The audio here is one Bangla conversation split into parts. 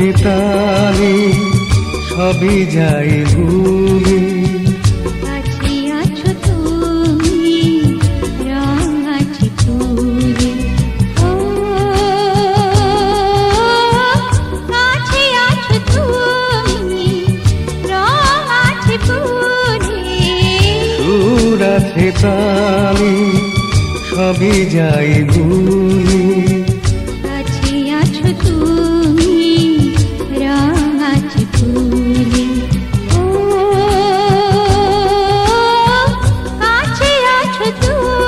আছে তারে সবই যাই ভুলে। কাছে আছো তুমি রং আছে ফুলে, ও কাছে আছো তুমি রং আছে ফুলে। সুর আছে তারে সবই যাই ভুলে। কাছে আছো তুমি রং আছে ফুলে, ও কাছে আছো তুমি।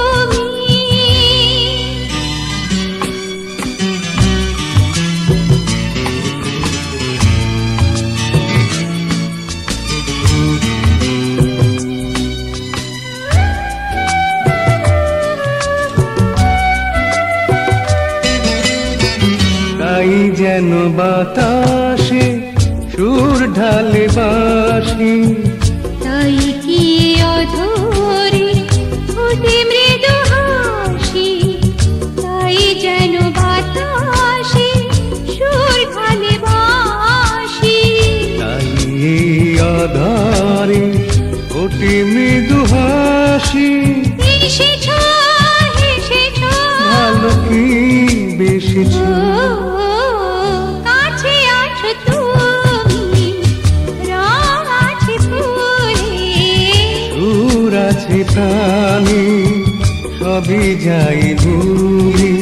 তাই যেন বাতাসে সুর ঢালে বাঁশি, তাই কি অধরে ফুটে মৃদু হাসি, তাই যেন বাতাসে সুর ঢালে বাঁশি। তাই এই আধারে ওঠে মৃদু হাসি। এসেছো এসেছো ভালো কি বেশিছ, কাছে আছো তুমি রং আছে ফুলে। সুর আছে প্রাণে সবই যাই ভুলে।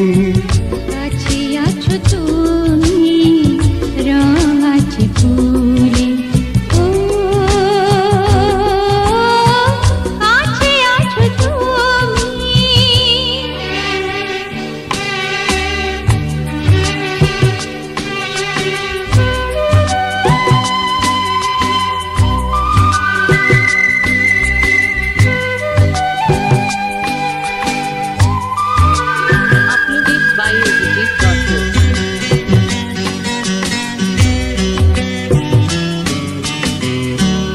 কাছে আছো তুমি রং আছে ফুলে, ও কাছে আছো তুমি। Uploaded by Youtube.com.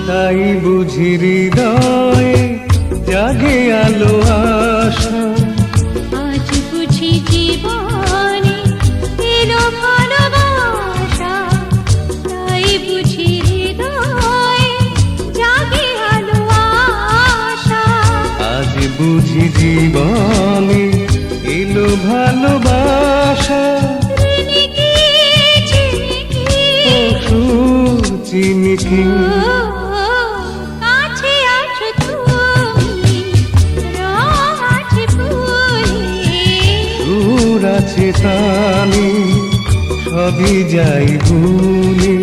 তাই বুঝি হৃদয়ে জাগে আলো আশা। আজ বুঝি জীবনে এলো ভালোবাসা, তাই বুঝি হৃদয়ে জাগে আলো আশা। আজ বুঝি জীবনে এলো ভালোবাসা। ঋণী কি চিনি কি, সুর চিনি কি, কাছে আছো তুমি রং আছে ফুলে। সুর আছে তানে সবই যাই ভুলে।